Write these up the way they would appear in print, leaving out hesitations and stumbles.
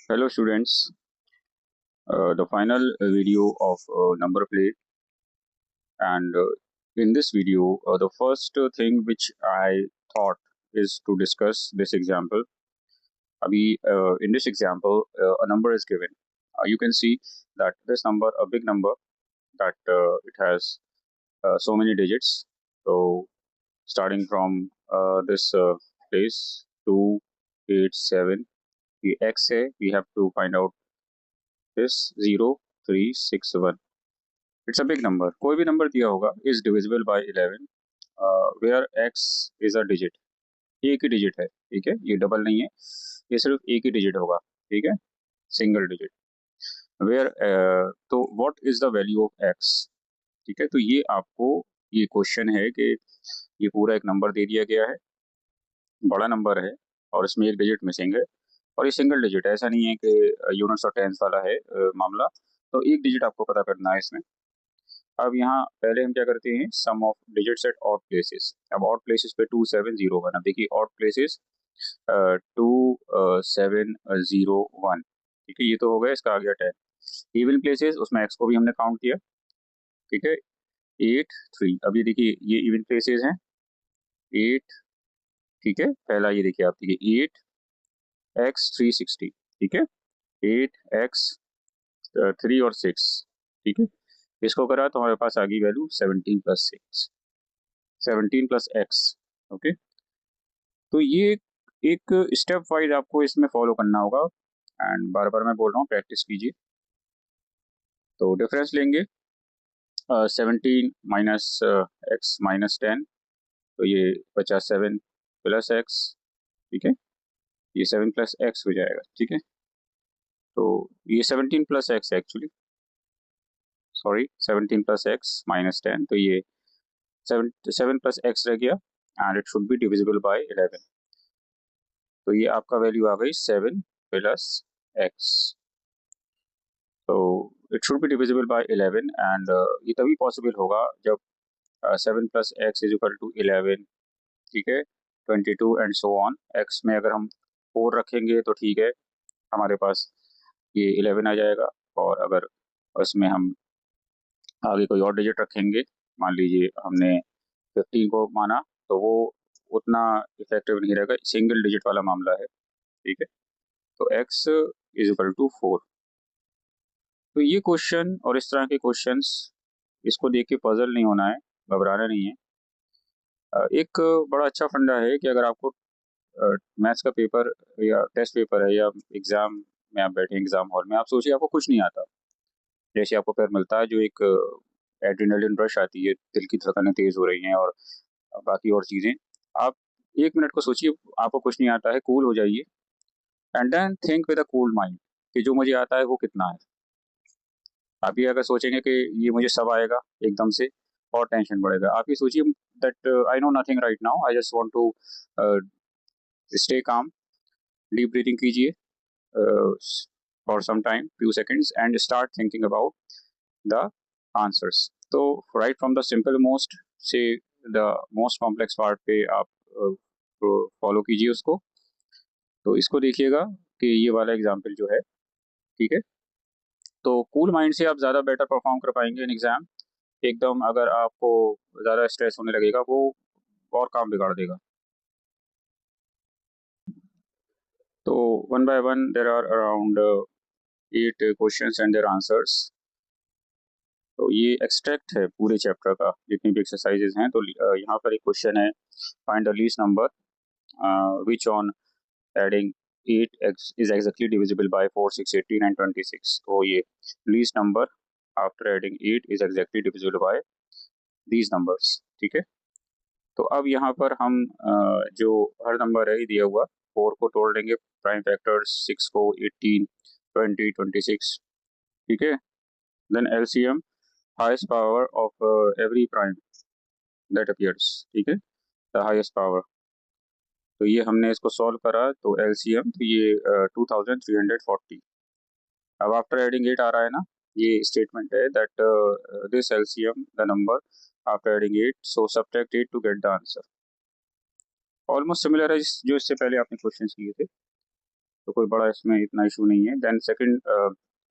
Hello students, the final video of number play, and in this video the first thing which I thought is to discuss this example. In this example a number is given. You can see that this number, a big number, that it has so many digits. So starting from this place 287, the x है, we have to find out this 0361. It's a big number. कोई भी number दिया होगा is divisible by 11 where x is a digit. एक ही digit है, ठीक है, ये डबल नहीं है, ये सिर्फ एक ही डिजिट होगा, ठीक है, सिंगल डिजिट. वेयर तो what is the value of x. ठीक है, तो ये आपको, ये क्वेश्चन है कि ये पूरा एक नंबर दे दिया गया है, बड़ा नंबर है और इसमें एक डिजिट मिसिंग है और ये सिंगल डिजिट है. ऐसा नहीं है कि यूनिट्स और टेंस वाला है मामला. तो एक डिजिट आपको पता करना है इसमें. अब यहाँ पहले हम क्या करते हैं, sum of digits at odd places. अब ऑड प्लेसेस पे 2701. अब देखिए ऑड प्लेसेस 2701, ठीक है, ये तो हो गया, इसका आ गया 10. इवन प्लेसेस, उसमें एक्स को भी हमने काउंट किया, ठीक है, 83. अब ये देखिए ये इवन प्लेसेस हैं 8, ठीक है, पहला ये देखिए आप, देखिए 8x360, ठीक है, 8x3 और 6, ठीक है, इसको करा तो हमारे पास आ गई value 17 plus 6, 17 plus x. Okay, तो ये एक स्टेप वाइज आपको इसमें फॉलो करना होगा. एंड बार बार मैं बोल रहा हूँ, प्रैक्टिस कीजिए. तो डिफरेंस लेंगे 17 माइनस एक्स माइनस 10, तो ये 57 प्लस एक्स, ठीक है, ये 7 प्लस एक्स हो जाएगा, ठीक है. तो ये 17 plus x actually, sorry, 17 plus x minus 10, तो ये 7 प्लस एक्स रह गया and it should be divisible by 11. तो ये आपका वैल्यू आ गई 7 प्लस एक्स. तो it should be divisible by 11 and ये तभी पॉसिबल होगा जब 7 plus x is equal to 11, ठीक है, 22 एंड सो ऑन. एक्स में अगर हम 4 रखेंगे तो ठीक है, हमारे पास ये 11 आ जाएगा. और अगर उसमें हम आगे कोई और डिजिट रखेंगे, मान लीजिए हमने 15 को माना, तो वो उतना इफेक्टिव नहीं रहेगा, सिंगल डिजिट वाला मामला है, ठीक है. तो x इज इक्वल टू 4. तो ये क्वेश्चन और इस तरह के क्वेश्चंस, इसको देख के पजल नहीं होना है, घबराना नहीं है. एक बड़ा अच्छा फंडा है कि अगर आपको मैथ्स का पेपर या टेस्ट पेपर है या एग्जाम में आप बैठे एग्जाम हॉल में, आप सोचिए आपको कुछ नहीं आता, जैसे आपको पैर मिलता है, जो एक एड्रेनलिन रश आती है, दिल की धड़कनें तेज हो रही हैं और बाकी और चीजें. आप एक मिनट को सोचिए, आपको कुछ नहीं आता है, कूल हो जाइए and then think with a cool mind कि जो मुझे आता है वो कितना है. आप ये अगर सोचेंगे कि ये मुझे सब आएगा एकदम से, और टेंशन बढ़ेगा. आप ये सोचिए that I know nothing right now, I just want to stay calm. Deep breathing कीजिए for some time, few seconds, and start thinking about the answers. तो right from the simple most से the most complex part पे आप follow कीजिए उसको. तो इसको देखिएगा कि ये वाला एग्जाम्पल जो है, ठीक है, तो कूल माइंड से आप ज़्यादा बेटर परफॉर्म कर पाएंगे इन एग्जाम. एकदम अगर आपको ज़्यादा स्ट्रेस होने लगेगा, वो और काम बिगाड़ देगा. तो one by one there are around 8 questions and their answers. तो ये एक्सट्रैक्ट है पूरे चैप्टर का, जितनी भी एक्सरसाइजेज हैं. तो यहाँ पर एक क्वेश्चन है, find the least number which on adding 8 is exactly divisible by 4, 6, 18 and 26. तो ये least number after adding 8 is exactly divisible by these numbers, ठीक है. तो अब यहाँ पर हम जो हर नंबर है ये दिया हुआ, 4 को तोड़ लेंगे प्राइम फैक्टर्स, 6 को 18, 20, 26, ठीक है. Then LCM, highest power of every prime that appears, ठीक है, the highest power. तो ये हमने इसको सॉल्व करा, तो LCM, तो ये 2340. अब आफ्टर एडिंग 8 आ रहा है ना, ये स्टेटमेंट है that this LCM the number after adding 8, so subtract 8 to get the answer. Almost similar है जो इससे पहले आपने क्वेश्चंस किए थे. तो कोई बड़ा इसमें इतना इशू नहीं है। देन सेकंड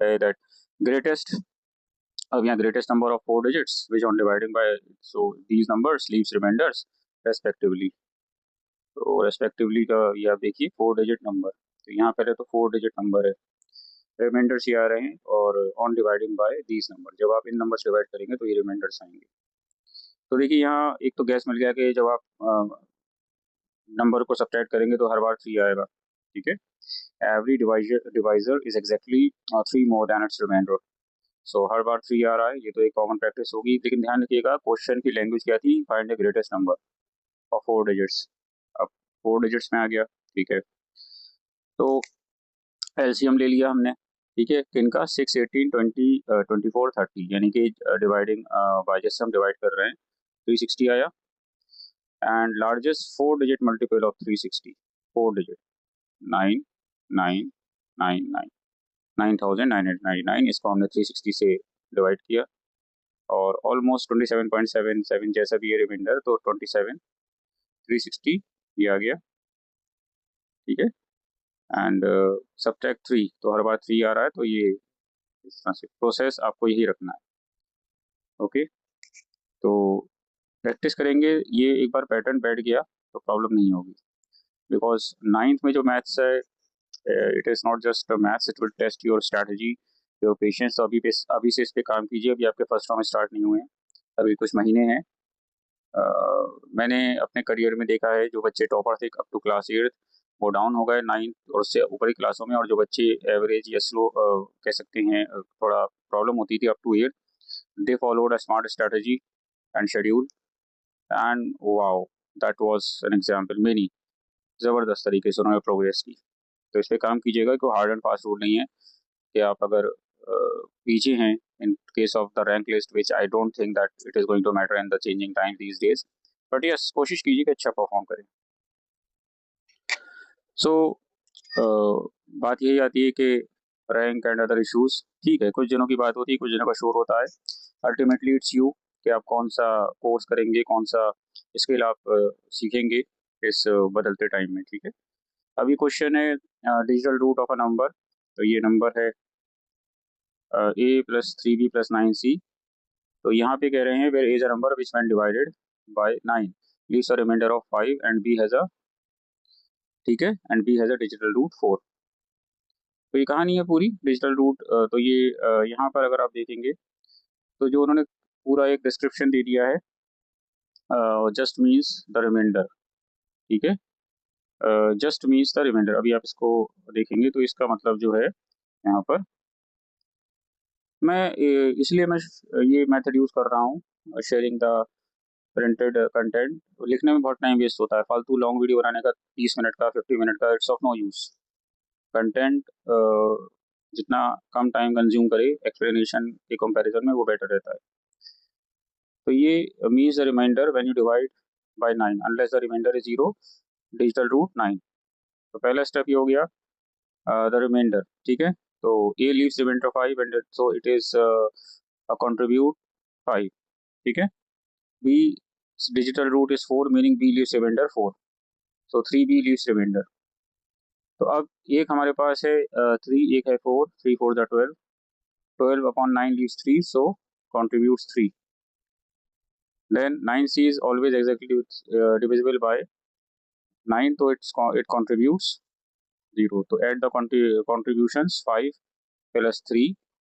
है दैट ग्रेटेस्ट, अब यहाँ greatest number of 4 digits which on dividing by, so these numbers leaves remainders respectively. तो रेस्पेक्टिवली का ये आप देखिए 4 डिजिट नंबर, तो यहाँ पहले तो 4 डिजिट नंबर है, रिमाइंडर्स ये आ रहे हैं, और on dividing bye these number, जब आप इन नंबर से डिवाइड करेंगे तो ये रिमाइंडर्स आएंगे। तो देखिए यहाँ एक तो गैस मिल गया कि जब आप नंबर को सब्ट्रैक्ट करेंगे तो हर बार 3 आएगा, ठीक है। Every divisor is exactly 3 more than its remainder, so हर बार 3 आ रहा है, ये तो एक कॉमन प्रैक्टिस होगी। लेकिन ध्यान रखिएगा क्वेश्चन की लैंग्वेज क्या थी, find the greatest number of 4 digits. अब 4 डिजिट्स में आ गया, ठीक है। तो एलसीएम ले लिया हमने, ठीक है, किनका 6, 18, 20, 24, 30, यानी कि डिवाइडिंग बाय जैसे हम डिवाइड कर रहे हैं 360 आया। And largest 4 digit multiple of 360, 4 digit 9, 9, 9, 9, 9999, इसको हमने 360 से डिवाइड किया, और ऑलमोस्ट 27.77 जैसा भी ये रिमाइंडर, तो 27 360 ये आ गया, ठीक है। एंड सब्ट्रैक्ट 3, तो हर बार 3 आ रहा है, तो ये इस तरह से प्रोसेस आपको यही रखना है, ओके। तो प्रैक्टिस करेंगे, ये एक बार पैटर्न बैठ गया तो प्रॉब्लम नहीं होगी, बिकॉज 9th में जो मैथ्स है, it is not just maths, it will test your strategy, your patience. तो अभी से इस पर काम कीजिए, अभी आपके फर्स्ट राउंड स्टार्ट नहीं हुए हैं, अभी कुछ महीने हैं। मैंने अपने करियर में देखा है, जो बच्चे टॉपर थे अप टू क्लास 8th, वो डाउन हो गए 9th और उससे ऊपरी क्लासों में, और जो बच्चे एवरेज या स्लो कह सकते हैं, थोड़ा प्रॉब्लम होती थी up to 8th, they followed a smart strategy and schedule, and wow, that was an example, many ज़बरदस्त तरीके से उन्होंने प्रोग्रेस की। तो इस पे काम कीजिएगा, कोई हार्ड एंड फास्ट रूल नहीं है कि आप अगर पीछे हैं in case of the rank list, which I don't think that it is going to matter in the changing time these days, but yes कोशिश कीजिए कि अच्छा परफॉर्म करें। सो बात यही आती है कि रैंक एंड अदर इश्यूज, ठीक है, कुछ दिनों की बात होती है, कुछ दिनों का शोर होता है, अल्टीमेटली इट्स यू कि आप कौन सा कोर्स करेंगे, कौन सा स्किल आप सीखेंगे इस बदलते टाइम में, ठीक है। अभी क्वेश्चन है digital root of a number, तो ये नंबर है a plus 3b plus 9c, तो यहाँ पे कह रहे हैं where a is a number which when divided by 9 leaves a remainder of 5 and b has a, ठीक है, and b has a digital root 4। तो ये कहानी है पूरी डिजिटल रूट। तो ये यहाँ पर अगर आप देखेंगे तो जो उन्होंने पूरा एक डिस्क्रिप्शन दे दिया है, जस्ट मीन्स द रिमाइंडर, ठीक है, जस्ट मीन्स द रिमाइंडर। अभी आप इसको देखेंगे तो इसका मतलब जो है यहाँ पर, मैं इसलिए मैं ये मेथड यूज़ कर रहा हूँ, शेयरिंग द प्रिंटेड कंटेंट। लिखने में बहुत टाइम वेस्ट होता है, फालतू लॉन्ग वीडियो बनाने का 30 मिनट का 50 मिनट का, it's of no use. Content जितना कम टाइम कंज्यूम करे एक्सप्लेनेशन के कंपैरिजन में, वो बेटर रहता है। तो ये means the remainder when you divide by 9 unless the remainder is 0, digital root 9। तो पहला स्टेप ये हो गया द रिमाइंडर, ठीक है। तो A leaves remainder 5 and so it is contribute 5, ठीक है। B digital root is 4 meaning B leaves remainder 4, so 3b leaves remainder. तो अब एक हमारे पास है 3, एक है 4, 3 4 the 12, 12 upon 9 leaves 3, so contributes 3। Then 9c is always exactly divisible by 9, तो it contributes 0। तो add the contributions 5 plus 3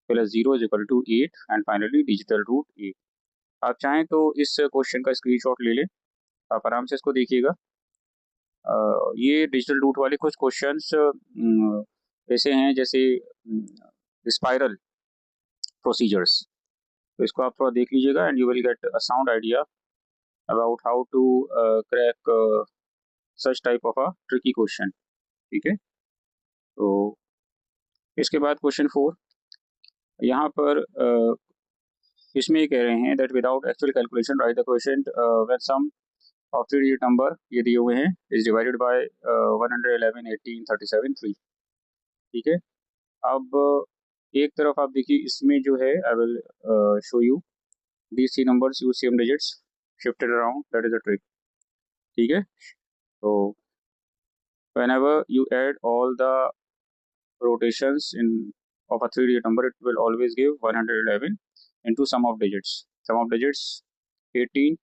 plus 0 is equal to 8 and finally digital root 8। आप चाहें तो इस क्वेश्चन का स्क्रीनशॉट ले लें, आप आराम से इसको देखिएगा। ये डिजिटल रूट वाले कुछ क्वेश्चंस ऐसे हैं जैसे स्पाइरल प्रोसीजर्स, तो इसको आप थोड़ा देख लीजिएगा and you will get a sound idea about how to crack such type of a tricky question, ठीक है। तो इसके बाद क्वेश्चन 4, यहाँ पर इसमें ये कह रहे हैं that without actual calculation write the question when sum of 3 digit number, ये दिए हुए हैं, इज डिवाइडेड बाय 111, 18, 37, 3, ठीक है। अब एक तरफ आप देखिए, इसमें जो है I will show you these 3 numbers use same digits shifted around, that is a trick, ठीक है। तो whenever you add all the rotations in of a 3-digit number, it will always give 111 into sum of digits. Sum of digits 18,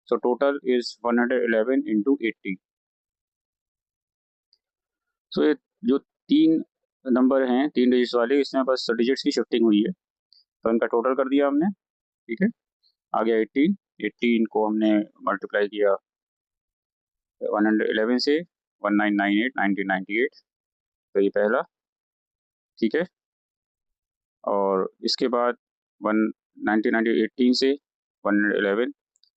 so total is 111 into 80. सो ये जो तीन number हैं 3 digits वाले, इसमें बस डिजिट्स की शिफ्टिंग हुई है, तो इनका टोटल कर दिया हमने, ठीक है। आ गया 18, 18 को हमने मल्टीप्लाई किया 111 से, 1998 1998, तो ये पहला, ठीक है। और इसके बाद 18 से 111,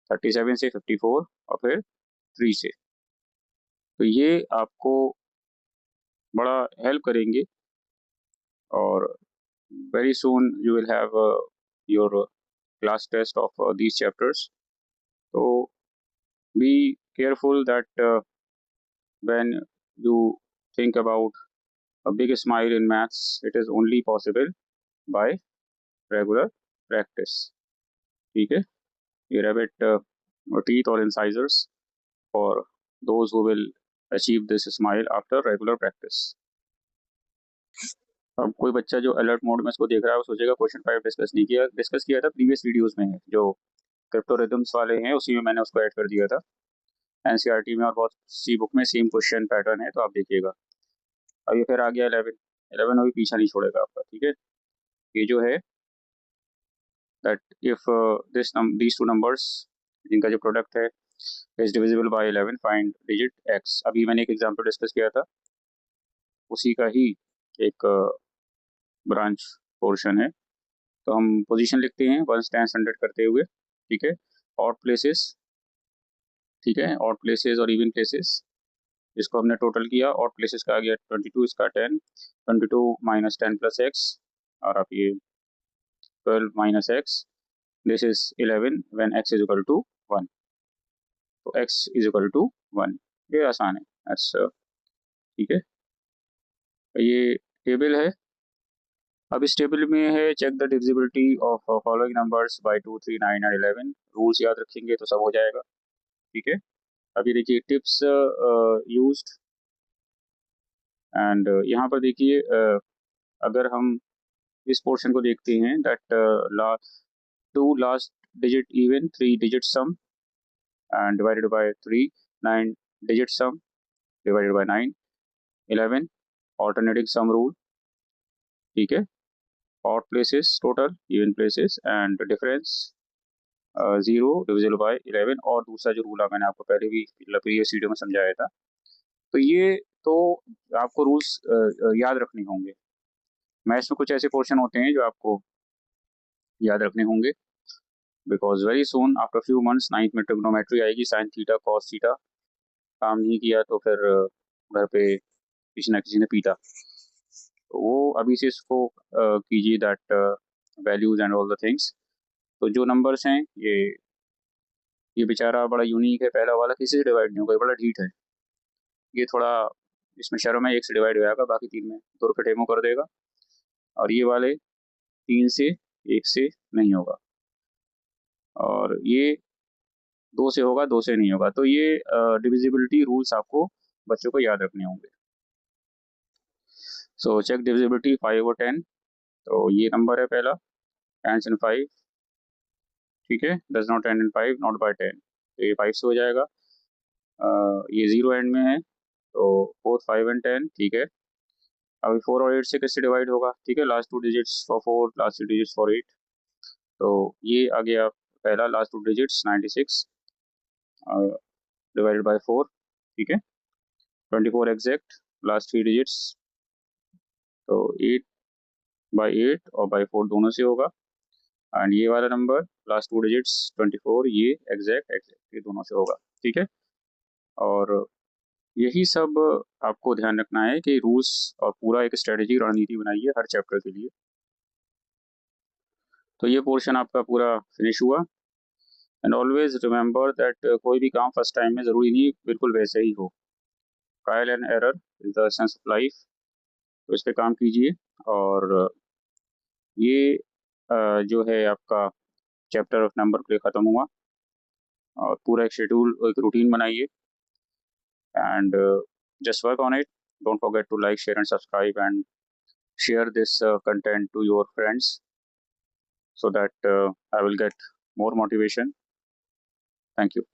37 से 54 और फिर 3 से, तो ये आपको बड़ा हेल्प करेंगे। और very soon you will have your class test of these chapters. So be careful that when you think about a big smile in maths, it is only possible by regular practice. ठीक है, ये rabbit teeth or incisors for those who will achieve this smile after regular practice. अब कोई बच्चा जो alert mode में इसको देख रहा है वो सोचेगा क्वेश्चन 5 डिस्कस किया था प्रीवियस वीडियोस में, है जो क्रिप्टोरिथम्स वाले हैं उसी में मैंने उसको ऐड कर दिया था एनसीईआरटी में, और बहुत सी बुक में सेम क्वेश्चन पैटर्न है, तो आप देखिएगा। अब ये फिर आ गया 11, 11 अभी पीछा नहीं छोड़ेगा आपका, ठीक है। ये जो है that if these two numbers जिनका जो प्रोडक्ट है is divisible by 11, find digit x। अभी मैंने एक एग्जांपल डिस्कस किया था, उसी का ही एक ब्रांच पोर्शन है। तो हम पोजीशन लिखते हैं 1 10 100 करते हुए, ठीक है। ऑड प्लेसेस, ठीक है, ऑड प्लेसेस और इवन प्लेसेस, इसको हमने टोटल किया। ऑड प्लेसेस का आ गया 22, इसका 10, 22 माइनस 10 प्लस एक्स, और आप ये 12 minus x, this is 11 when x is equal to 1, तो एक्स इज इक्वल टू 1, ये आसान है एस, ठीक है। ये टेबल है। अब इस टेबल में है check the divisibility of following numbers by 2 3 9 and 11। Rules याद रखेंगे तो सब हो जाएगा, ठीक है। अभी देखिए टिप्स यूज्ड, एंड यहाँ पर देखिए अगर हम इस पोर्शन को देखते हैं that two last digit even 3 digit sum and divided by 3, 9 digit sum divided by 9, 11 alternating sum rule, ठीक है। Odd places total, even places and difference 0 divisible by 11, और दूसरा जो रूल है मैंने आपको पहले भी प्रीवियस वीडियो में समझाया था। तो ये तो आपको रूल्स याद रखने होंगे। मैथ्स में कुछ ऐसे पोर्शन होते हैं जो आपको याद रखने होंगे, because very soon after few months 9th में ट्रिग्नोमेट्री आएगी, साइन थीटा कॉस थीटा, काम नहीं किया तो फिर घर पे किसी ना किसी ने पीटा, तो वो अभी से इसको कीजिए that values and all the things. तो जो नंबर्स हैं ये बेचारा बड़ा यूनिक है, पहला वाला किसी से डिवाइड नहीं होगा, ये बड़ा ढीठ है, ये थोड़ा इसमें शर्म है, 1 से डिवाइड हो जाएगा, बाकी 3 में 2 रुपये डेमो कर देगा, और ये वाले 3 से 1 से नहीं होगा, और ये 2 से होगा, 2 से नहीं होगा। तो ये डिविजिबिलिटी रूल्स आपको बच्चों को याद रखने होंगे। सो चेक डिविजिबिलिटी 5 और 10, तो ये नंबर है पहला, एंड्स इन 5, ठीक है, does not end in 5 not by 10, तो ये 5 से हो जाएगा। ये 0 एंड में है, तो 4 5 एंड 10, ठीक है। अभी 4 और 8 से किससे डिवाइड होगा, ठीक है, last 2 digits for 4, last 3 digits for 8, तो ये आ गया पहला, लास्ट 2 डिजिट्स 96 डिवाइडेड बाय 4, ठीक है, 24 एग्जैक्ट, लास्ट 3 डिजिट्स, तो 8 बाय 8 और बाय 4 दोनों से होगा, एंड ये वाला नंबर लास्ट 2 डिजिट्स 24, ये एग्जैक्ट ये दोनों से होगा, ठीक है। और यही सब आपको ध्यान रखना है कि रूल्स और पूरा एक स्ट्रेटेजी रणनीति बनाई है हर चैप्टर के लिए। तो ये पोर्शन आपका पूरा फिनिश हुआ, एंड ऑलवेज रिमेंबर दैट कोई भी काम फर्स्ट टाइम में ज़रूरी नहीं बिल्कुल वैसे ही हो, trial and error is the essence of life, तो इस पर काम कीजिए। और ये जो है आपका चैप्टर ऑफ नंबर प्ले ख़त्म हुआ, और पूरा एक शेड्यूल एक रूटीन बनाइए, and just work on it, don't forget to like share and subscribe, and share this content to your friends so that I will get more motivation. Thank you.